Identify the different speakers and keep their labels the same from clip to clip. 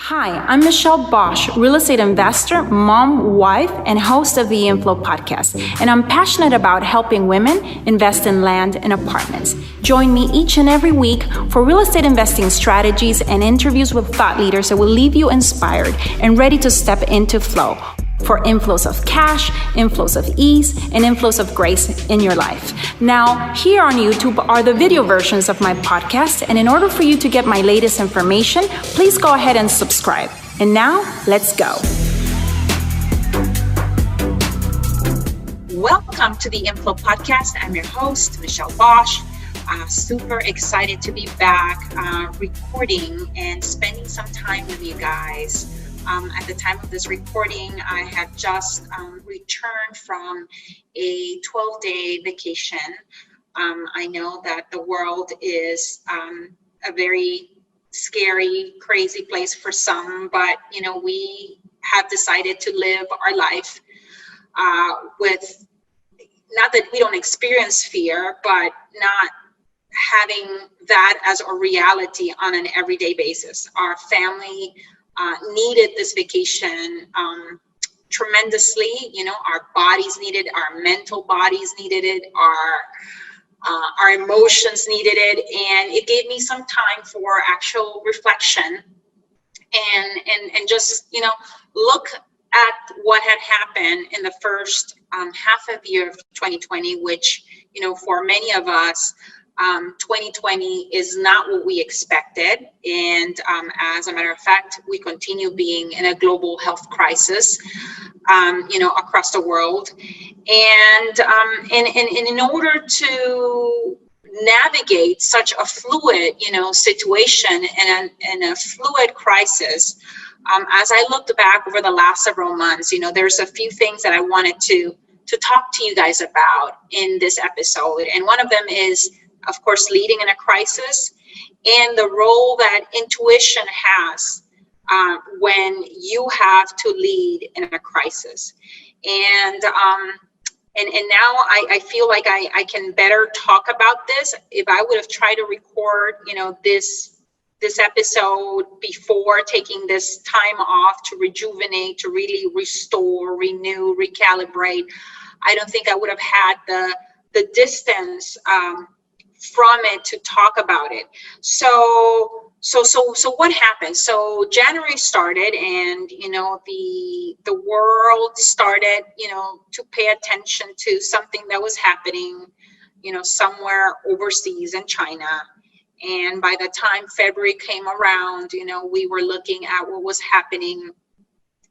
Speaker 1: Hi, I'm Michelle Bosch, real estate investor, mom, wife, and host of the Inflow podcast. And I'm passionate about helping women invest in land and apartments. Join me each and every week for real estate investing strategies and interviews with thought leaders that will leave you inspired and ready to step into flow for inflows of cash, inflows of ease, and inflows of grace in your life. Now, here on YouTube are the video versions of my podcast, and in order for you to get my latest information, please go ahead and subscribe. And now, let's go. Welcome to the Inflow podcast. I'm your host, Michelle Bosch. Super excited to be back recording and spending some time with you guys. At the time of this recording, I had just returned from a 12-day vacation. I know that the world is a very scary, crazy place for some, but we have decided to live our life with, not that we don't experience fear, but not having that as a reality on an everyday basis. Our family needed this vacation tremendously. Our bodies needed, our mental bodies needed it, our emotions needed it, and it gave me some time for actual reflection and just look at what had happened in the first half of the year of 2020, which for many of us, 2020 is not what we expected. And as a matter of fact, we continue being in a global health crisis, across the world. And in order to navigate such a fluid, situation and a fluid crisis, as I looked back over the last several months, there's a few things that I wanted to talk to you guys about in this episode. And one of them is, of course, leading in a crisis and the role that intuition has when you have to lead in a crisis. And now I feel like I can better talk about this. If I would have tried to record, this episode before taking this time off to rejuvenate, to really restore, renew, recalibrate, I don't think I would have had the distance from it to talk about it. So what happened? So January started, and the world started to pay attention to something that was happening somewhere overseas in China. And by the time February came around, we were looking at what was happening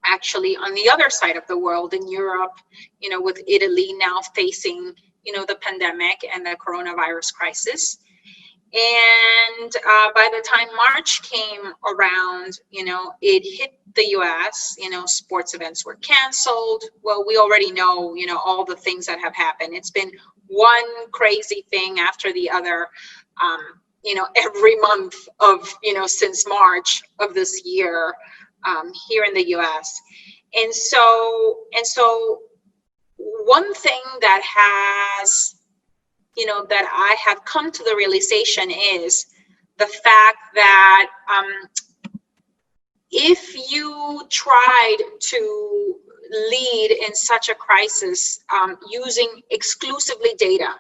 Speaker 1: actually on the other side of the world in Europe, with Italy now facing the pandemic and the coronavirus crisis. And by the time March came around, it hit the US, sports events were canceled. Well, we already know, all the things that have happened. It's been one crazy thing after the other, every month of, since March of this year here in the US. And so one thing that has, that I have come to the realization is the fact that if you tried to lead in such a crisis using exclusively data,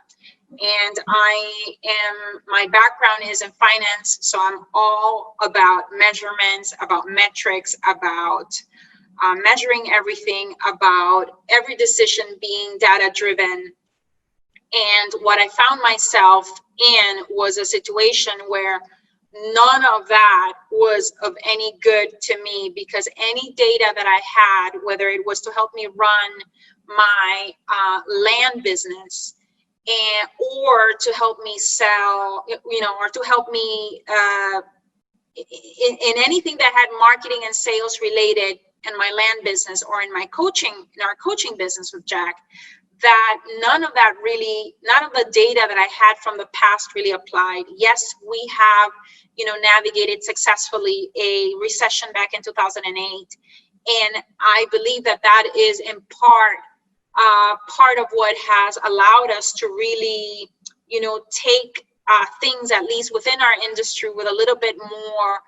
Speaker 1: and my background is in finance, so I'm all about measurements, about metrics, about measuring everything, about every decision being data driven. And what I found myself in was a situation where none of that was of any good to me, because any data that I had, whether it was to help me run my land business or to help me sell, or to help me in anything that had marketing and sales related in my land business or in our coaching business with Jack, that none of the data that I had from the past really applied. Yes, we have, navigated successfully a recession back in 2008. And I believe that is in part of what has allowed us to really, take things, at least within our industry, with a little bit more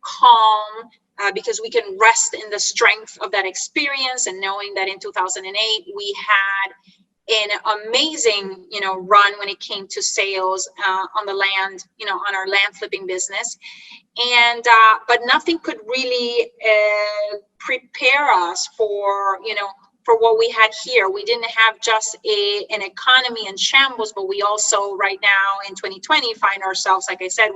Speaker 1: calm because we can rest in the strength of that experience, and knowing that in 2008 we had an amazing, run when it came to sales on the land, on our land flipping business. And but nothing could really prepare us for, for what we had here. We didn't have just an economy in shambles, but we also right now in 2020 find ourselves, like I said,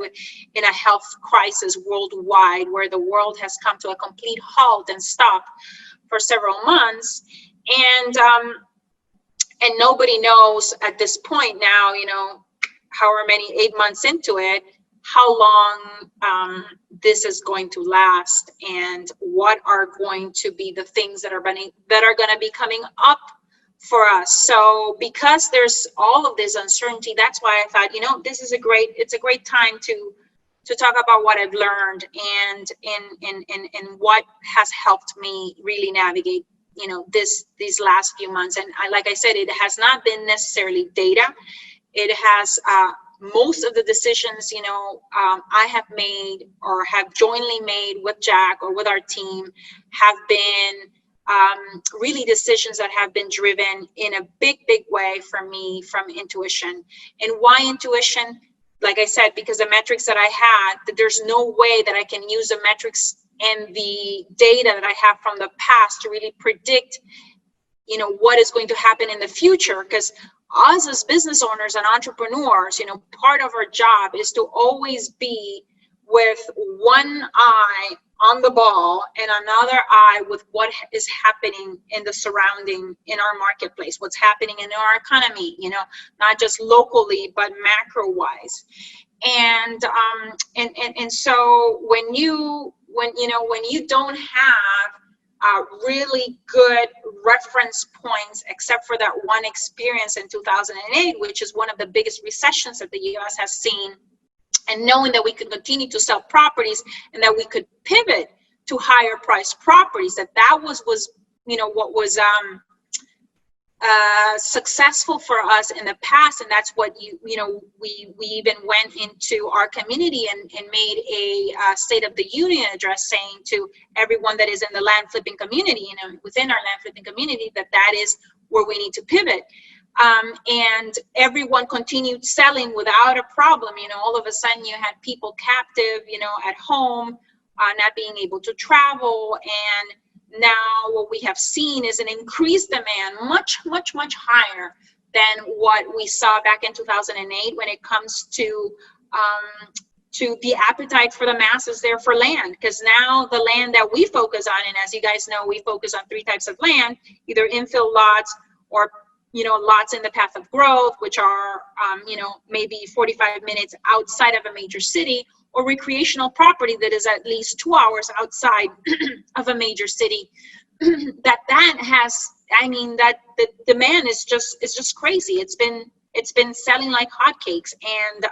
Speaker 1: in a health crisis worldwide, where the world has come to a complete halt and stop for several months. And nobody knows at this point now, however many, 8 months into it, how long this is going to last, and what are going to be the things that are going to be coming up for us. So because there's all of this uncertainty, that's why I thought, this is it's a great time to talk about what I've learned and what has helped me really navigate these last few months. And like I said, it has not been necessarily data. It has most of the decisions I have made or have jointly made with Jack or with our team have been really decisions that have been driven in a big way for me from intuition. And why intuition? Like I said, because the metrics that I had, that there's no way that I can use the metrics and the data that I have from the past to really predict, what is going to happen in the future. Because us as business owners and entrepreneurs, part of our job is to always be with one eye on the ball and another eye with what is happening in the surrounding, in our marketplace, what's happening in our economy, not just locally, but macro wise. And so when you don't have really good reference points, except for that one experience in 2008, which is one of the biggest recessions that the U.S. has seen, and knowing that we could continue to sell properties and that we could pivot to higher priced properties, that was what was successful for us in the past. And that's what we even went into our community and made a State of the Union address saying to everyone that is in the land flipping community, within our land flipping community, that is where we need to pivot. And everyone continued selling without a problem. All of a sudden you had people captive, at home, not being able to travel. And now what we have seen is an increased demand, much higher than what we saw back in 2008 when it comes to the appetite for the masses there for land. Because now the land that we focus on, and as you guys know, we focus on 3 types of land, either infill lots or lots in the path of growth, which are, maybe 45 minutes outside of a major city, or recreational property that is at least 2 hours outside of a major city. that the demand is just crazy. It's been selling like hotcakes. And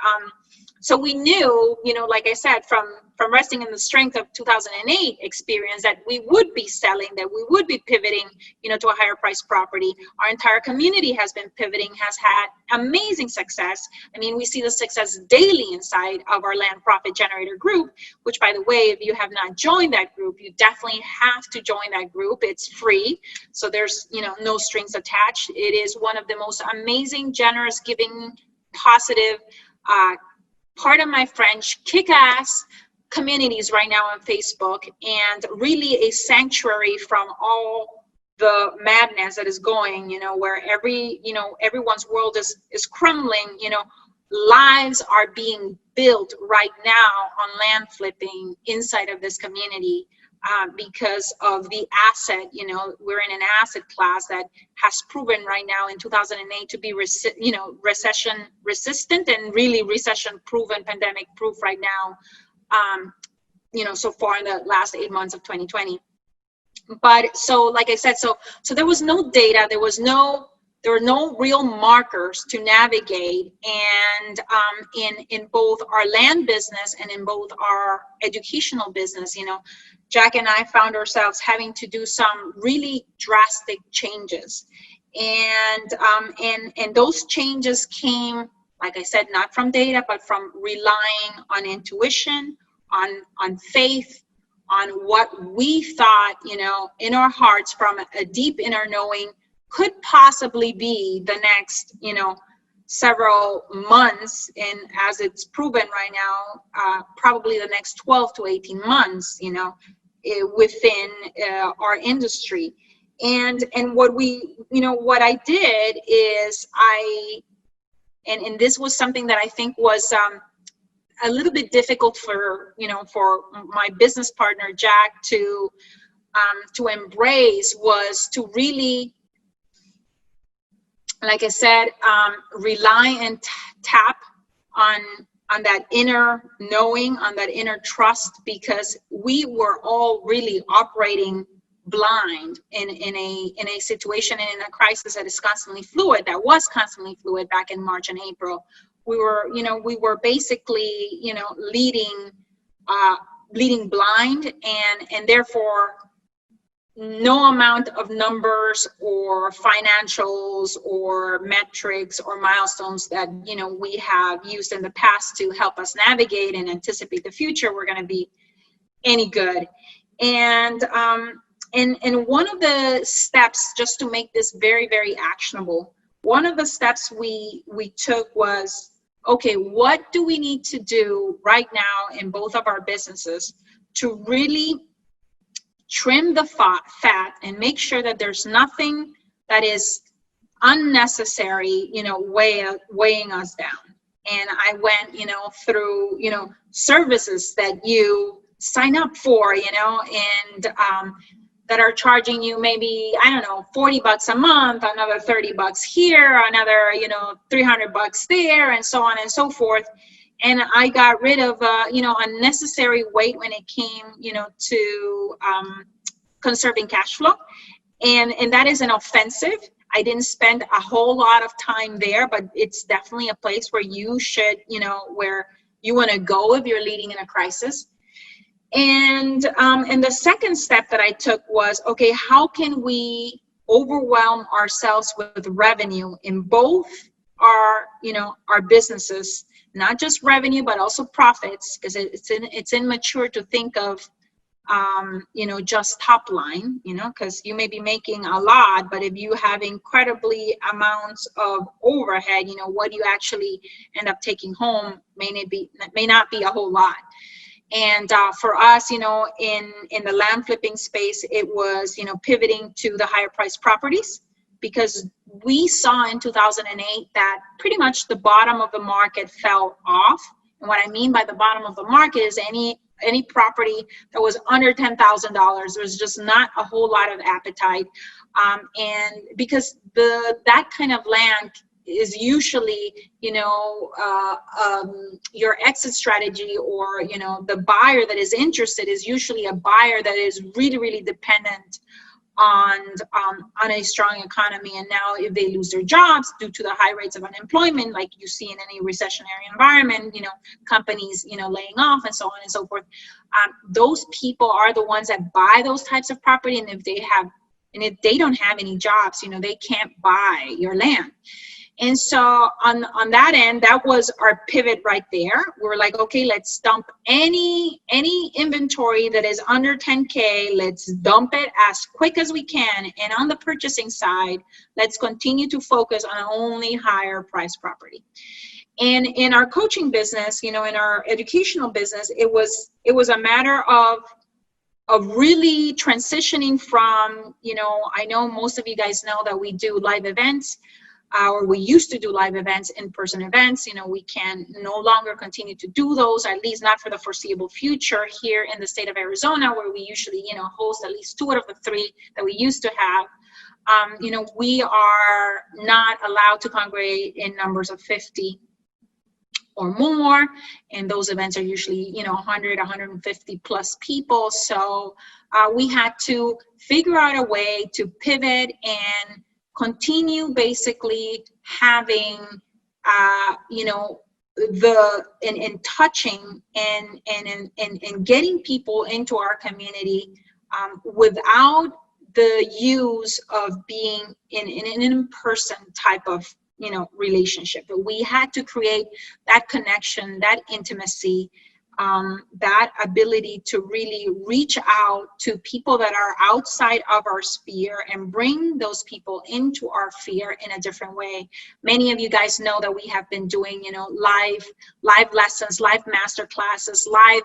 Speaker 1: so we knew, like I said, from resting in the strength of 2008 experience, that we would be selling, that we would be pivoting, to a higher price property. Our entire community has been pivoting, has had amazing success. I mean, we see the success daily inside of our Land Profit Generator group, which, by the way, if you have not joined that group, you definitely have to join that group. It's free. So there's, no strings attached. It is one of the most amazing, generous, giving, positive, pardon my French, kick-ass communities right now on Facebook, and really a sanctuary from all the madness that is going, where everyone's world is crumbling. Lives are being built right now on land flipping inside of this community because of the asset. We're in an asset class that has proven right now in 2008 to be recession resistant and really recession proven, pandemic proof right now, so far in the last 8 months of 2020. But so, like I said, so there was no data, there were no real markers to navigate. And in both our land business and in both our educational business, Jack and I found ourselves having to do some really drastic changes. And those changes came, like I said, not from data, but from relying on intuition, on faith, on what we thought, in our hearts from a deep inner knowing could possibly be the next, several months, and as it's proven right now, probably the next 12 to 18 months, within our industry. And what what I did is and this was something that I think was a little bit difficult for my business partner Jack to embrace, was to really, like I said, rely and tap on that inner knowing, on that inner trust, because we were all really operating blind in a situation and in a crisis that is constantly fluid, that was constantly fluid back in March and April. We were basically, leading blind, and therefore no amount of numbers or financials or metrics or milestones that we have used in the past to help us navigate and anticipate the future were going to be any good. And one of the steps, just to make this very, very actionable, one of the steps we took was, okay, what do we need to do right now in both of our businesses to really trim the fat and make sure that there's nothing that is unnecessary, weighing us down. And I went, through, services that you sign up for, and that are charging you maybe, I don't know, $40 a month, another $30 here, another, $300 there, and so on and so forth. And I got rid of, unnecessary weight when it came, to conserving cash flow. And that isn't offensive. I didn't spend a whole lot of time there, but it's definitely a place where you should, where you want to go if you're leading in a crisis. And the second step that I took was, okay, how can we overwhelm ourselves with revenue in both our businesses? Not just revenue, but also profits, because it's immature to think of, just top line, because you may be making a lot, but if you have incredibly amounts of overhead, what you actually end up taking home may not be a whole lot. And for us, in the land flipping space, it was, pivoting to the higher priced properties, because we saw in 2008 that pretty much the bottom of the market fell off. And what I mean by the bottom of the market is any property that was under $10,000, there's just not a whole lot of appetite. And because that kind of land is usually, your exit strategy, or, the buyer that is interested is usually a buyer that is really, really dependent on a strong economy. And now if they lose their jobs due to the high rates of unemployment, like you see in any recessionary environment, companies, laying off and so on and so forth, those people are the ones that buy those types of property. And if they don't have any jobs, they can't buy your land. And so on that end, that was our pivot right there. We were like, okay, let's dump any inventory that is under 10K. Let's dump it as quick as we can. And on the purchasing side, let's continue to focus on only higher price property. And in our coaching business, in our educational business, it was a matter of really transitioning from, I know most of you guys know that we do live events. Or we used to do live events, in-person events. We can no longer continue to do those, at least not for the foreseeable future here in the state of Arizona, where we usually, host at least 2 out of the 3 that we used to have. We are not allowed to congregate in numbers of 50 or more, and those events are usually, 100, 150 plus people. So we had to figure out a way to pivot and continue basically having, and touching and getting people into our community without the use of being in an in-person type of, relationship. But we had to create that connection, that intimacy, that ability to really reach out to people that are outside of our sphere and bring those people into our sphere in a different way. Many of you guys know that we have been doing, live lessons, live master classes, live,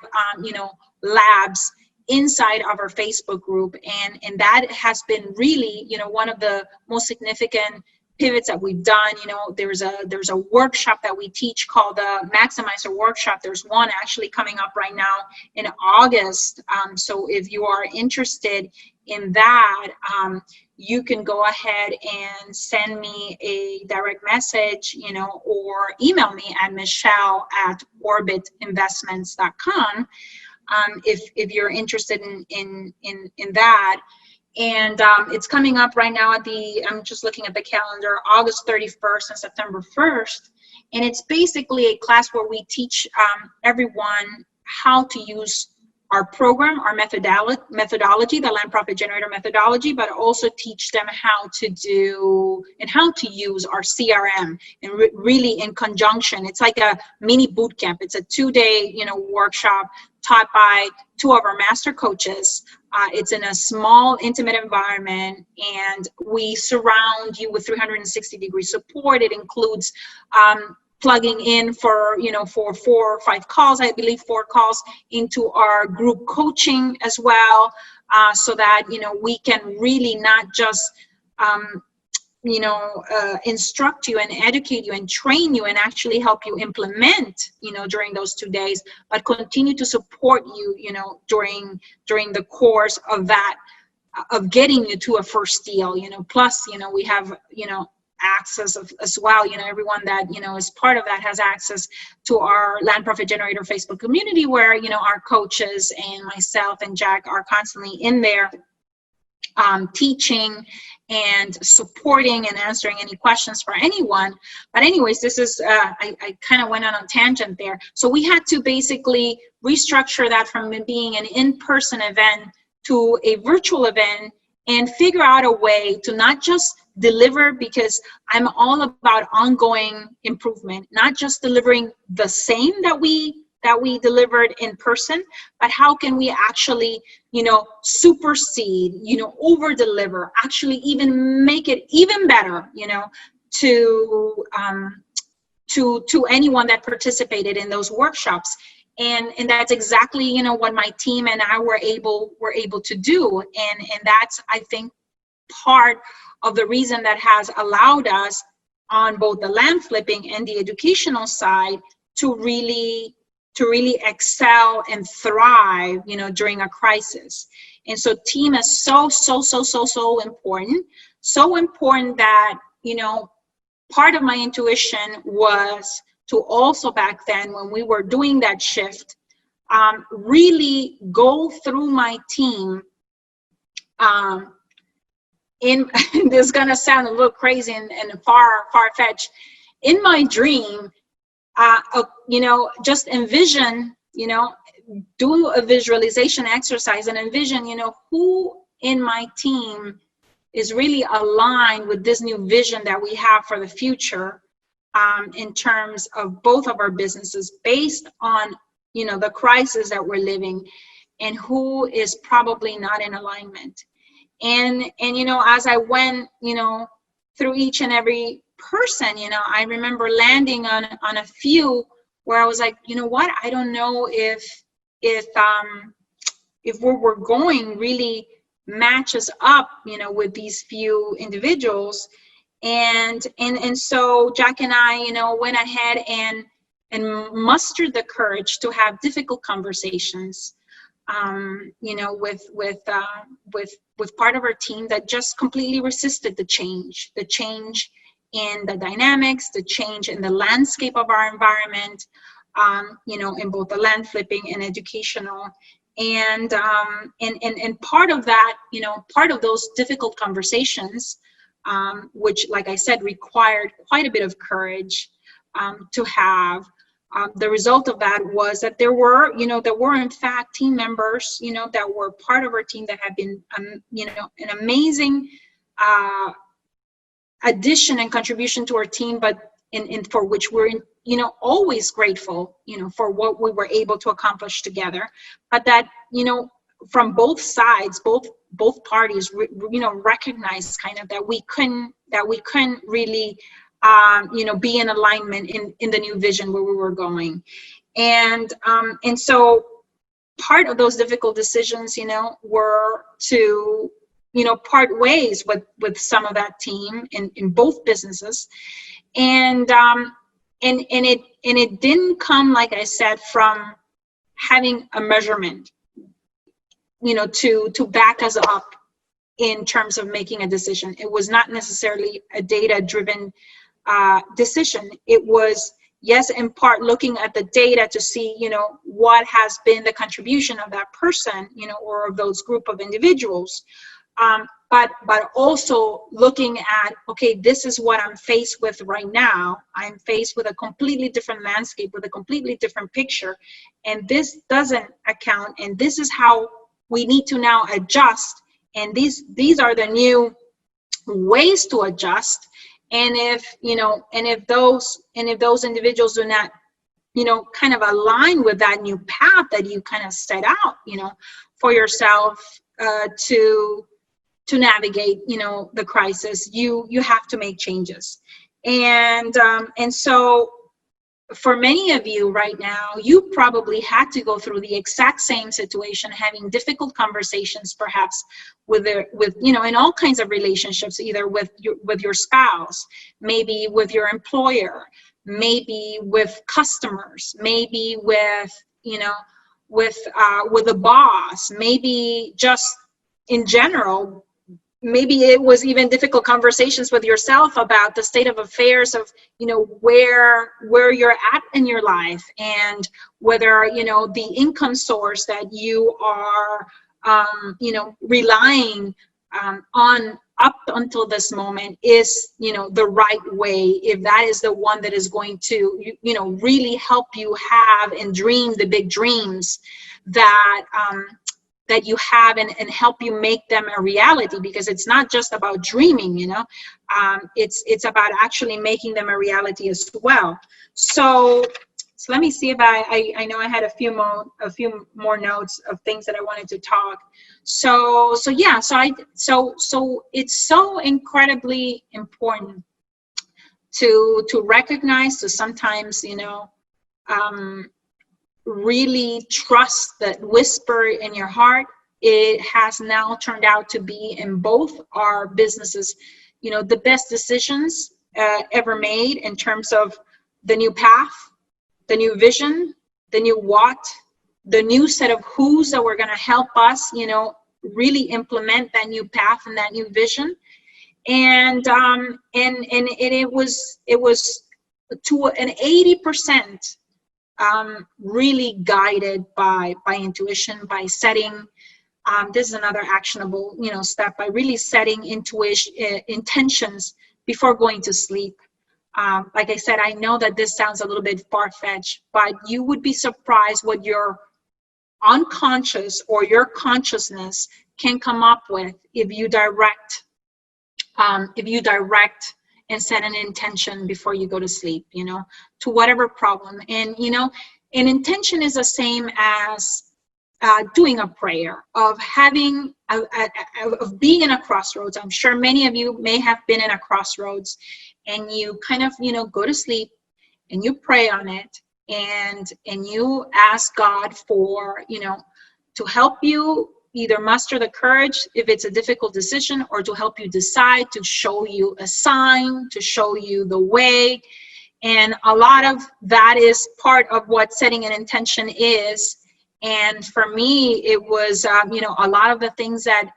Speaker 1: labs inside of our Facebook group, and that has been really, one of the most significant pivots that we've done. There's a workshop that we teach called the Maximizer Workshop. There's one actually coming up right now in August. So if you are interested in that, you can go ahead and send me a direct message, or email me at michelle@orbitinvestments.com if you're interested in that. And it's coming up right now I'm just looking at the calendar, August 31st and September 1st. And it's basically a class where we teach everyone how to use our program, our methodology, the Land Profit Generator methodology, but also teach them how to do and how to use our CRM, and really in conjunction. It's like a mini boot camp. It's a 2-day, workshop taught by 2 of our master coaches. It's in a small, intimate environment, and we surround you with 360-degree support. It includes plugging in for 4 or 5 calls, I believe 4 calls into our group coaching as well, so that we can really not just instruct you and educate you and train you and actually help you implement during those 2 days, but continue to support you during the course of that, of getting you to a first deal. Plus we have access as well. Everyone that is part of that has access to our Land Profit Generator Facebook community, where our coaches and myself and Jack are constantly in there teaching and supporting and answering any questions for anyone. But anyways, this is I kind of went on a tangent there. So we had to basically restructure that from being an in-person event to a virtual event, and figure out a way to not just deliver, because I'm all about ongoing improvement, not just delivering the same that we delivered in person, but how can we actually, supersede, over deliver, actually even make it even better, to anyone that participated in those workshops. And that's exactly, what my team and I were able to do. And that's, I think, part of the reason that has allowed us on both the land flipping and the educational side to really excel and thrive, during a crisis. And so team is so important. So important that, part of my intuition was to also back then, when we were doing that shift, really go through my team. This is gonna sound a little crazy and far-fetched. In my dream, just envision, do a visualization exercise and envision, who in my team is really aligned with this new vision that we have for the future, in terms of both of our businesses, based on, the crisis that we're living, and who is probably not in alignment. And as I went, through each and every person, I remember landing on a few where I was like, what? I don't know if where we're going really matches up, with these few individuals. And so Jack and I, went ahead and mustered the courage to have difficult conversations, with part of our team that just completely resisted the change in the dynamics, the change in the landscape of our environment, in both the land flipping and educational. And part of that, part of those difficult conversations, which, like I said, required quite a bit of courage to have. The result of that was that there were in fact team members, that were part of our team that have been, an amazing addition and contribution to our team, but for which we're always grateful, for what we were able to accomplish together, but that, from both sides, both parties, recognized kind of that we couldn't really, be in alignment in the new vision where we were going. And so part of those difficult decisions, were to, part ways with some of that team in both businesses. And it didn't come, like I said, from having a measurement, to back us up in terms of making a decision. It was not necessarily a data-driven decision. It was, yes, in part looking at the data to see, what has been the contribution of that person, or of those group of individuals. But also looking at, okay, this is what I'm faced with right now. I'm faced with a completely different landscape, with a completely different picture, and this doesn't account, and this is how we need to now adjust, and these are the new ways to adjust. And if those individuals do not, kind of align with that new path that you kind of set out, for yourself, to navigate, the crisis, you have to make changes. And so for many of you right now, you probably had to go through the exact same situation, having difficult conversations, perhaps with in all kinds of relationships, either with your spouse, maybe with your employer, maybe with customers, maybe with a boss, maybe just in general. Maybe it was even difficult conversations with yourself about the state of affairs of, where you're at in your life, and whether, the income source that you are, relying on up until this moment is, the right way, if that is the one that is going to, really help you have and dream the big dreams that you have, and help you make them a reality, because it's not just about dreaming, it's about actually making them a reality as well. So let me see if I know I had a few more notes of things that I wanted to talk. So it's so incredibly important to recognize, to sometimes, really trust that whisper in your heart. It has now turned out to be, in both our businesses, the best decisions ever made, in terms of the new path, the new vision, the new what, the new set of who's that were going to help us, really implement that new path and that new vision. And it was to an 80%. Really guided by intuition, by setting, this is another actionable, step, by really setting intentions before going to sleep. Like I said, I know that this sounds a little bit far-fetched, but you would be surprised what your unconscious or your consciousness can come up with if you direct and set an intention before you go to sleep, to whatever problem. And, an intention is the same as doing a prayer, of having, of being in a crossroads. I'm sure many of you may have been in a crossroads, and you kind of, go to sleep and you pray on it, and you ask God for, to help you either muster the courage if it's a difficult decision, or to help you decide, to show you a sign, to show you the way. And a lot of that is part of what setting an intention is. And for me, it was, a lot of the things that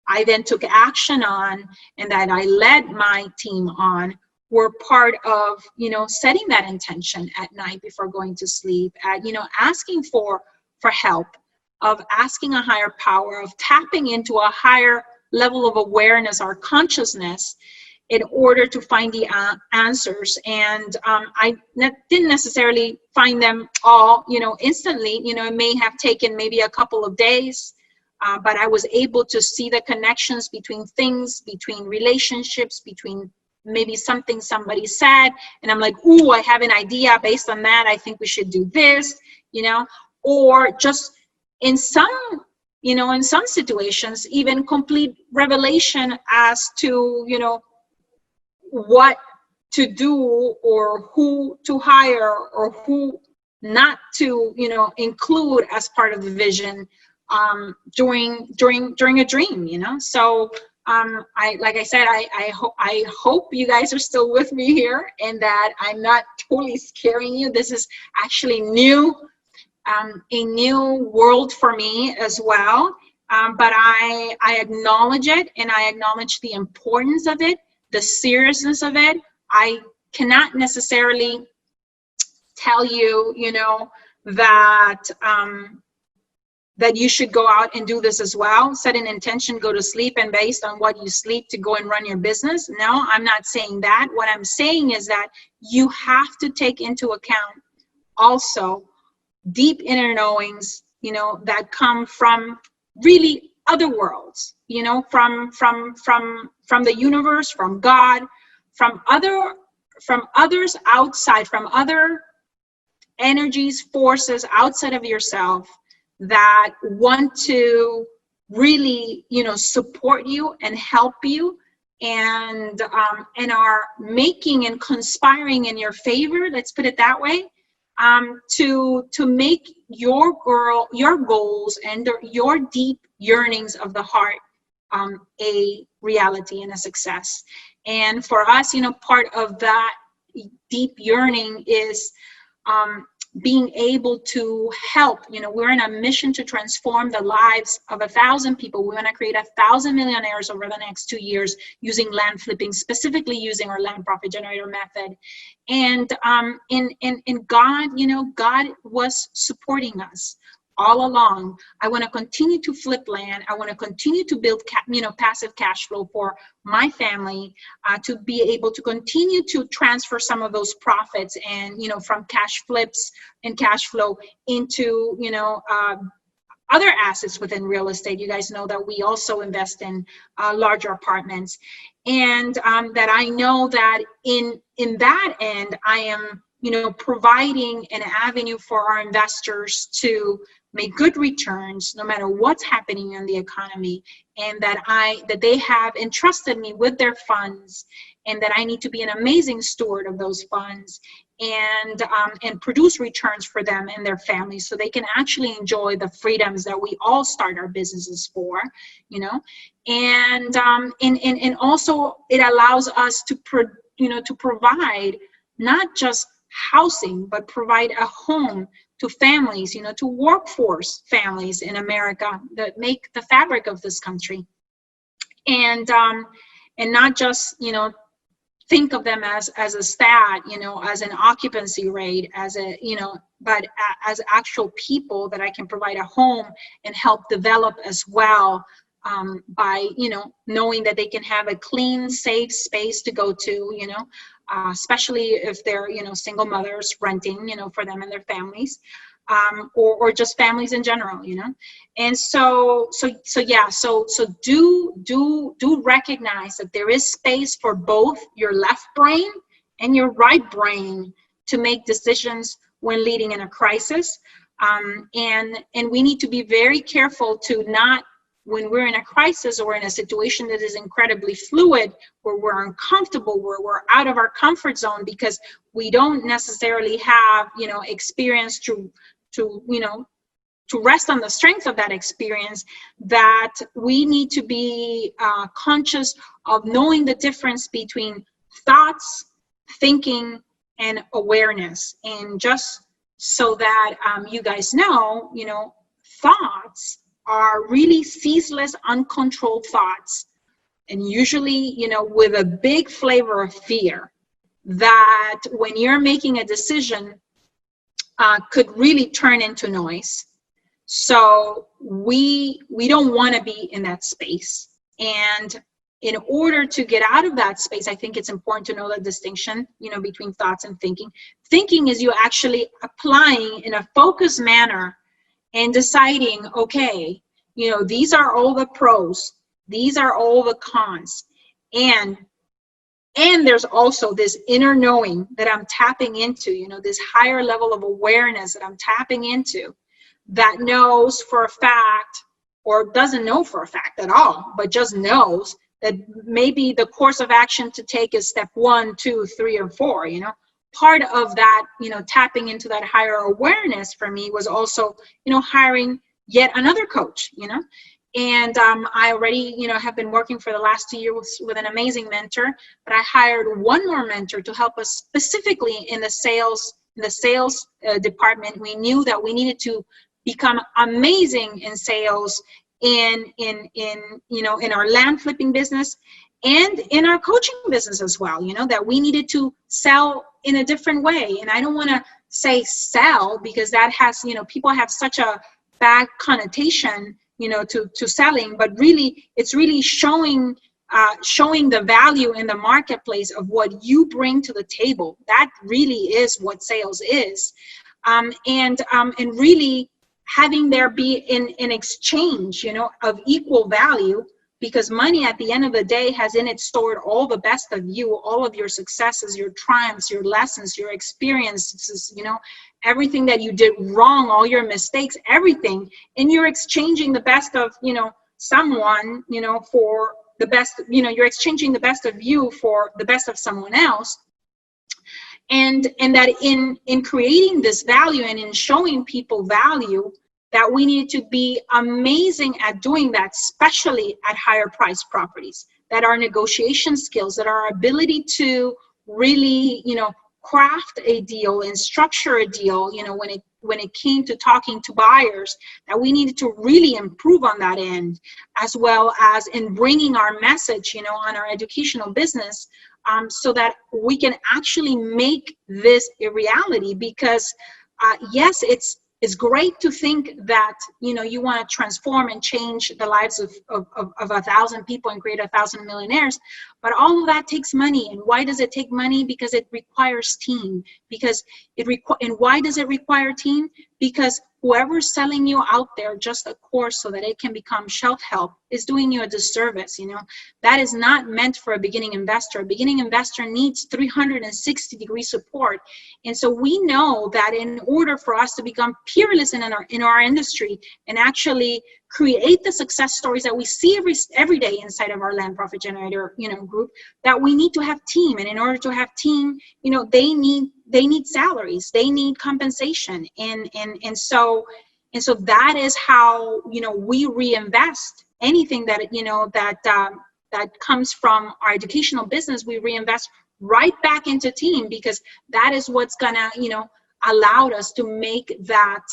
Speaker 1: I then took action on, and that I led my team on, were part of, setting that intention at night before going to sleep, at, asking for help, of asking a higher power, of tapping into a higher level of awareness, our consciousness, in order to find the answers. And I didn't necessarily find them all, instantly. It may have taken maybe a couple of days, but I was able to see the connections between things, between relationships, between maybe something somebody said, and I'm like, ooh, I have an idea based on that. I think we should do this, or just in some, in some situations, even complete revelation as to, what to do or who to hire or who not to, include as part of the vision during a dream. So like I said, I hope you guys are still with me here and that I'm not totally scaring you. This is actually new, a new world for me as well. But I acknowledge it, and I acknowledge the importance of it, the seriousness of it. I cannot necessarily tell you, that that you should go out and do this as well. Set an intention, go to sleep, and based on what you sleep to go and run your business. No, I'm not saying that. What I'm saying is that you have to take into account also deep inner knowings, that come from really other worlds, from the universe, from God, from others outside, from other energies, forces outside of yourself that want to really, support you and help you, and are making and conspiring in your favor. Let's put it that way. To make your goals and your deep yearnings of the heart a reality and a success. And for us, part of that deep yearning is being able to help. We're in a mission to transform the lives of 1,000 people. We want to create 1,000 millionaires over the next 2 years using land flipping, specifically using our land profit generator method. And in God, God was supporting us all along. I want to continue to flip land. I want to continue to build, passive cash flow for my family, to be able to continue to transfer some of those profits and, from cash flips and cash flow into, other assets within real estate. You guys know that we also invest in larger apartments, and that I know that in that end, I am, providing an avenue for our investors to make good returns no matter what's happening in the economy, and that they have entrusted me with their funds, and that I need to be an amazing steward of those funds, and produce returns for them and their families so they can actually enjoy the freedoms that we all start our businesses for, and also it allows us to provide not just housing, but provide a home to families, to workforce families in America that make the fabric of this country, and not just, think of them as a stat, as an occupancy rate, but as actual people that I can provide a home and help develop as well, by, knowing that they can have a clean, safe space to go to, especially if they're, single mothers renting, for them and their families, or just families in general, and so do recognize that there is space for both your left brain and your right brain to make decisions when leading in a crisis, and we need to be very careful to not, when we're in a crisis or in a situation that is incredibly fluid, where we're uncomfortable, where we're out of our comfort zone because we don't necessarily have, experience to rest on the strength of that experience, that we need to be conscious of knowing the difference between thoughts, thinking, and awareness. And just so that you guys know, thoughts are really ceaseless, uncontrolled thoughts, and usually, with a big flavor of fear, that when you're making a decision, could really turn into noise. So we don't want to be in that space. And in order to get out of that space, I think it's important to know the distinction, between thoughts and thinking. Thinking is you actually applying in a focused manner and deciding, okay, these are all the pros, these are all the cons, and And there's also this inner knowing that I'm tapping into, this higher level of awareness that I'm tapping into, that knows for a fact, or doesn't know for a fact at all, but just knows that maybe the course of action to take is step 1, 2, 3, or 4. Part of that, tapping into that higher awareness for me was also, hiring yet another coach, and I already, have been working for the last 2 years with an amazing mentor, but I hired one more mentor to help us specifically in the sales department. We knew that we needed to become amazing in sales in our land flipping business and in our coaching business as well, that we needed to sell in a different way. And I don't want to say sell, because that has, people have such a bad connotation, to selling, but really it's really showing the value in the marketplace of what you bring to the table. That really is what sales is. And really having there be an exchange, of equal value, because money at the end of the day has in it stored all the best of you, all of your successes, your triumphs, your lessons, your experiences, everything that you did wrong, all your mistakes, everything. And you're exchanging the best of, someone, for the best, you're exchanging the best of you for the best of someone else. And that in creating this value and in showing people value, that we need to be amazing at doing that, especially at higher priced properties, that our negotiation skills, that our ability to really, craft a deal and structure a deal, when it came to talking to buyers, that we needed to really improve on that end, as well as in bringing our message, on our educational business, so that we can actually make this a reality. Because yes, it's great to think that, you want to transform and change the lives of 1,000 people and create 1,000 millionaires, but all of that takes money. And why does it take money? Because it requires team. And why does it require team? Because whoever's selling you out there just a course so that it can become shelf help is doing you a disservice. That is not meant for a beginning investor. A beginning investor needs 360-degree support. And so we know that in order for us to become peerless in our industry and actually create the success stories that we see every day inside of our Land Profit Generator, group, that we need to have team. And in order to have team, they need salaries, they need compensation, and so that is how we reinvest anything that that comes from our educational business. We reinvest right back into team, because that is what's gonna allow us to make that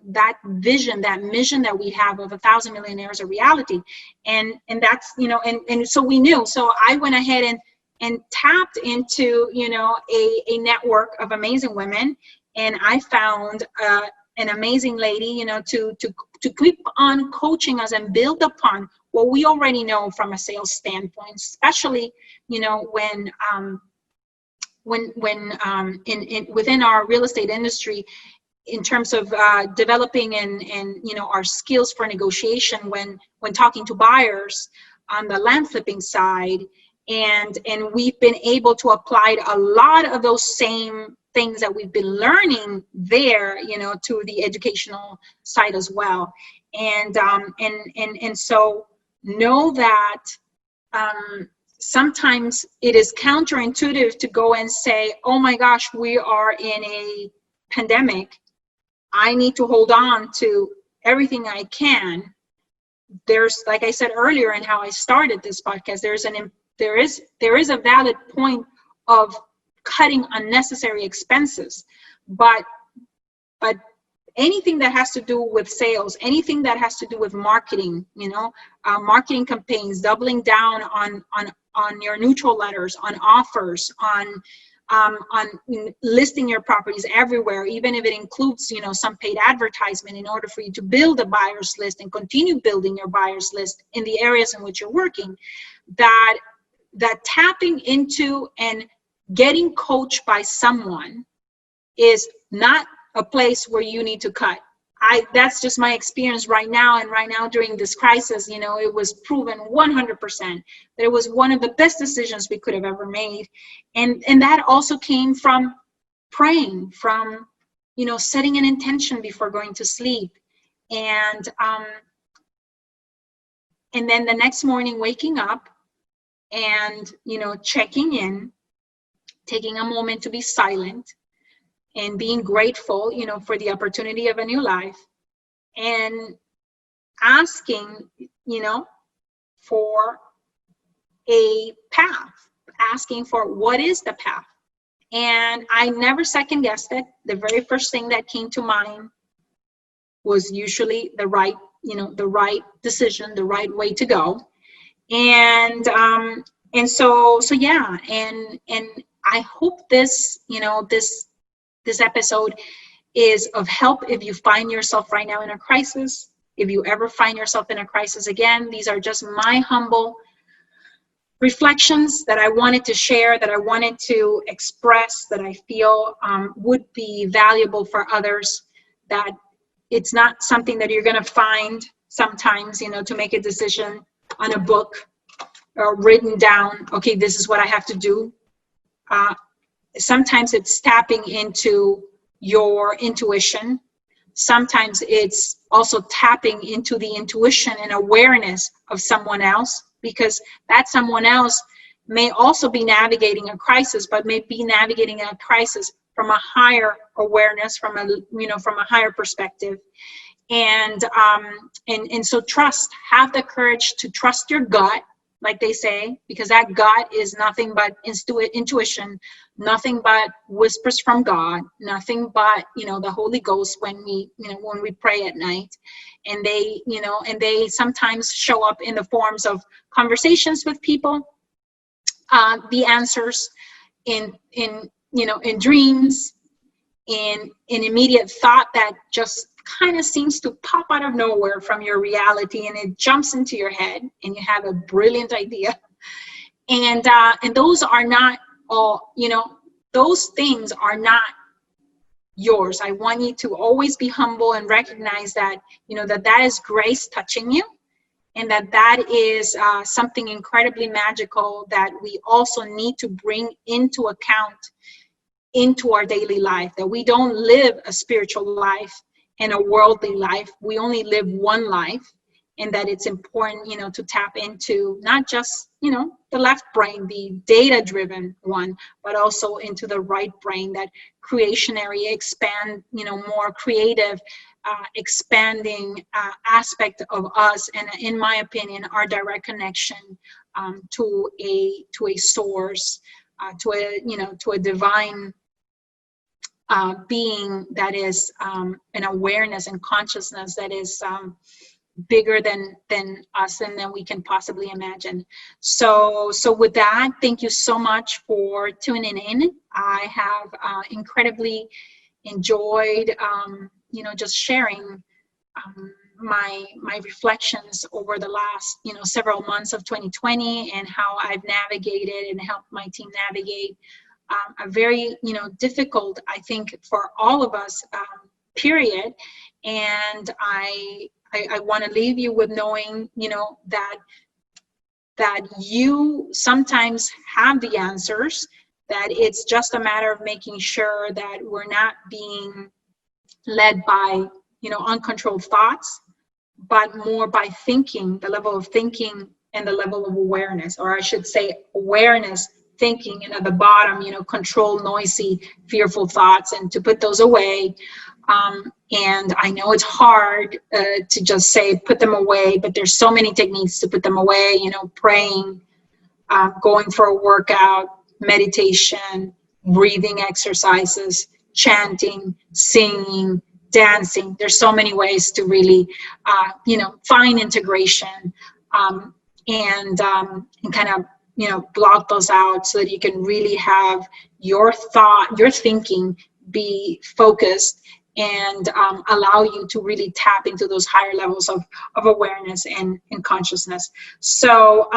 Speaker 1: that vision, that mission that we have of 1,000 millionaires a reality. And that's and so we knew. So I went ahead and tapped into a network of amazing women, and I found an amazing lady to keep on coaching us and build upon what we already know from a sales standpoint, especially when within our real estate industry, in terms of developing and our skills for negotiation when talking to buyers on the land flipping side. And we've been able to apply a lot of those same things that we've been learning there, to the educational side as well. And so know that sometimes it is counterintuitive to go and say, oh my gosh, we are in a pandemic, I need to hold on to everything I can. There's, like I said earlier in how I started this podcast, there is a valid point of cutting unnecessary expenses, but anything that has to do with sales, anything that has to do with marketing, marketing campaigns, doubling down on your neutral letters, on offers, on listing your properties everywhere, even if it includes some paid advertisement, in order for you to build a buyer's list and continue building your buyer's list in the areas in which you're working, that tapping into and getting coached by someone is not a place where you need to cut. that's just my experience right now. And right now during this crisis, you know, it was proven 100% that it was one of the best decisions we could have ever made. And that also came from praying, from, you know, setting an intention before going to sleep. And then the next morning waking up and, you know, checking in, taking a moment to be silent and being grateful, you know, for the opportunity of a new life, and asking, you know, for a path, asking for what is the path. And I never second guessed it. The very first thing that came to mind was usually the right, you know, the right decision, the right way to go. And so yeah, and I hope this, you know, this episode is of help if you find yourself right now in a crisis. If you ever find yourself in a crisis again, these are just my humble reflections that I wanted to share, that I wanted to express, that I feel would be valuable for others, that it's not something that you're going to find sometimes, you know, to make a decision on a book or written down, okay, this is what I have to do. Sometimes it's tapping into your intuition. Sometimes it's also tapping into the intuition and awareness of someone else, because that someone else may also be navigating a crisis, but may be navigating a crisis from a higher awareness, from a, you know, from a higher perspective. And so trust, have the courage to trust your gut, like they say, because that gut is nothing but intuition, nothing but whispers from God, nothing but, you know, the Holy Ghost when we, you know, when we pray at night. And they, you know, and they sometimes show up in the forms of conversations with people, the answers in you know, in dreams, in immediate thought that just kind of seems to pop out of nowhere from your reality, and it jumps into your head and you have a brilliant idea. And those are not all, you know, those things are not yours. I want you to always be humble and recognize that, you know, that is grace touching you, and that is something incredibly magical that we also need to bring into account into our daily life, that we don't live a spiritual life and a worldly life. We only live one life, and that it's important, you know, to tap into not just, you know, the left brain, the data-driven one, but also into the right brain, that creationary, expand, you know, more creative, expanding aspect of us, and in my opinion, our direct connection to a source, to a, you know, to a divine being that is an awareness and consciousness that is bigger than us and than we can possibly imagine. So with that, thank you so much for tuning in. I have incredibly enjoyed you know, just sharing my reflections over the last, you know, several months of 2020, and how I've navigated and helped my team navigate a very, you know, difficult, I think, for all of us period. And I want to leave you with knowing, you know, that you sometimes have the answers, that it's just a matter of making sure that we're not being led by, you know, uncontrolled thoughts, but more by thinking, the level of thinking and the level of awareness, or I should say awareness, thinking, and at the bottom, you know, control noisy, fearful thoughts, and to put those away. And I know it's hard to just say put them away, but there's so many techniques to put them away, you know, praying, going for a workout, meditation, breathing exercises, chanting, singing, dancing. There's so many ways to really, you know, find integration, and kind of, you know, block those out so that you can really have your thought, your thinking be focused, and allow you to really tap into those higher levels of awareness and consciousness. So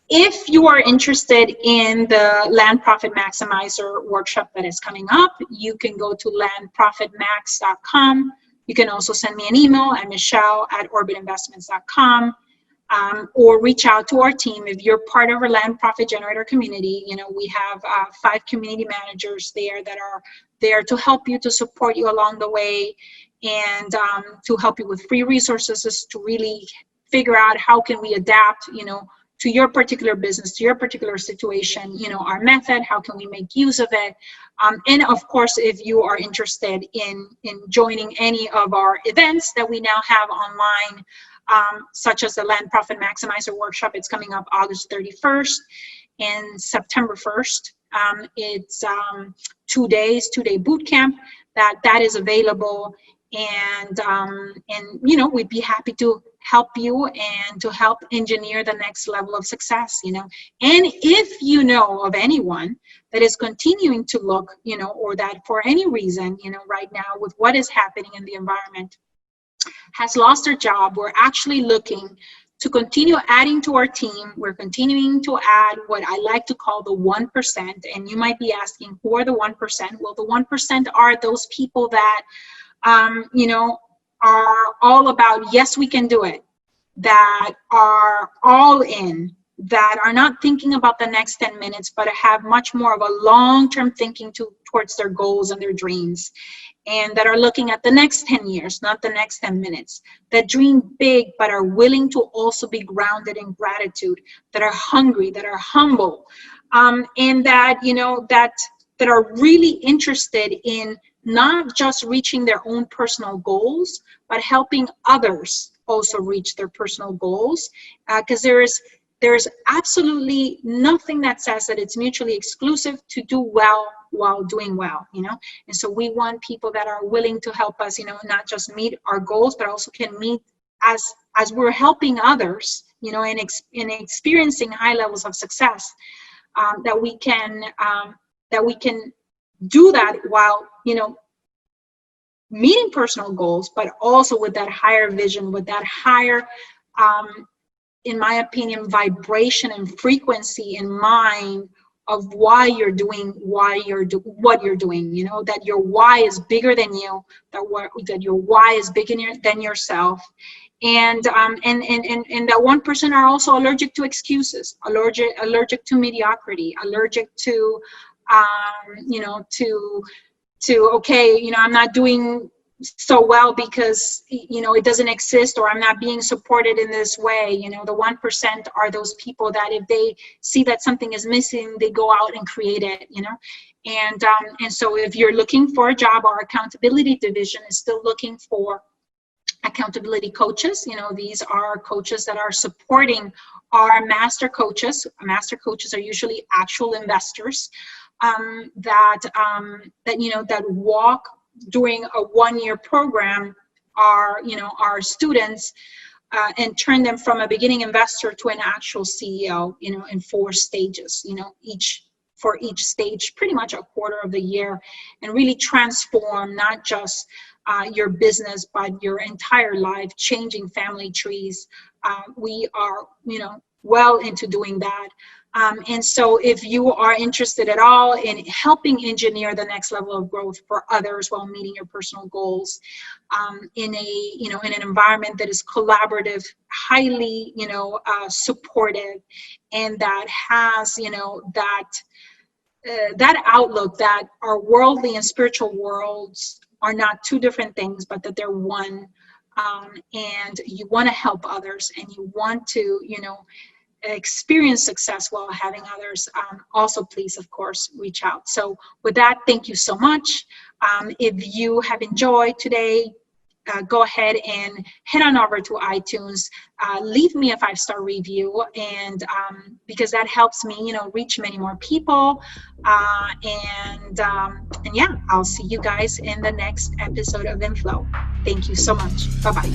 Speaker 1: if you are interested in the Land Profit Maximizer workshop that is coming up, you can go to landprofitmax.com. You can also send me an email at michelle@orbitinvestments.com. Or reach out to our team. If you're part of our Land Profit Generator community, we have 5 community managers there that are there to help you, to support you along the way, and to help you with free resources to really figure out how can we adapt, to your particular business, to your particular situation, our method, how can we make use of it. And of course, if you are interested in joining any of our events that we now have online, such as the Land Profit Maximizer Workshop. It's coming up August 31st and September 1st. It's 2 days, 2-day boot camp that is available. And we'd be happy to help you and to help engineer the next level of success, And if you know of anyone that is continuing to look, or that for any reason, right now with what is happening in the environment, has lost their job, we're actually looking to continue adding to our team. We're continuing to add what I like to call the 1%. And you might be asking, who are the 1%? Well, the 1% are those people that, are all about, yes, we can do it, that are all in, that are not thinking about the next 10 minutes, but have much more of a long-term thinking towards their goals and their dreams, and that are looking at the next 10 years, not the next 10 minutes, that dream big, but are willing to also be grounded in gratitude, that are hungry, that are humble, and that, that are really interested in not just reaching their own personal goals, but helping others also reach their personal goals, because there's absolutely nothing that says that it's mutually exclusive to do well while doing well, And so we want people that are willing to help us, not just meet our goals, but also can meet as we're helping others, in experiencing high levels of success, that we can do that while, meeting personal goals, but also with that higher vision, with that higher, in my opinion, vibration and frequency in mind of why you're doing what you're doing, that your why is bigger than you, that your why is bigger than yourself. And that 1% are also allergic to excuses, allergic to mediocrity, allergic to, okay, I'm not doing so well because, it doesn't exist, or I'm not being supported in this way. The 1% are those people that if they see that something is missing, they go out and create it, and so if you're looking for a job, our accountability division is still looking for accountability coaches. These are coaches that are supporting our master coaches. Master coaches are usually actual investors, that walk during a 1-year program our students, and turn them from a beginning investor to an actual CEO, in 4 stages, for each stage, pretty much a quarter of the year, and really transform not just your business, but your entire life, changing family trees. We are, well into doing that. And so if you are interested at all in helping engineer the next level of growth for others while meeting your personal goals, in an environment that is collaborative, highly, supportive, and that has, that outlook that our worldly and spiritual worlds are not 2 different things, but that they're one, and you want to help others, and you want to, experience success while having others, also please, of course, reach out. So with that, thank you so much. If you have enjoyed today, go ahead and head on over to iTunes, leave me a 5-star review, and because that helps me, reach many more people. And yeah, I'll see you guys in the next episode of Inflow. Thank you so much. Bye-bye.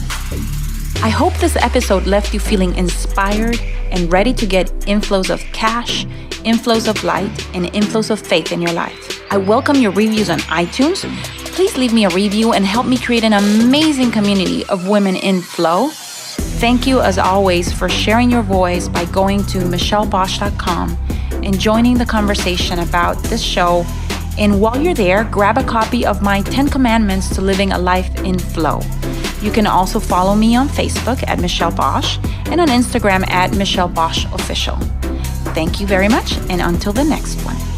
Speaker 2: I hope this episode left you feeling inspired and ready to get inflows of cash, inflows of light, and inflows of faith in your life. I welcome your reviews on iTunes. Please leave me a review and help me create an amazing community of women in flow. Thank you, as always, for sharing your voice by going to michellebosch.com and joining the conversation about this show And while you're there, grab a copy of my 10 Commandments to Living a Life in Flow. You can also follow me on Facebook at Michelle Bosch and on Instagram at Michelle Bosch Official. Thank you very much, and until the next one.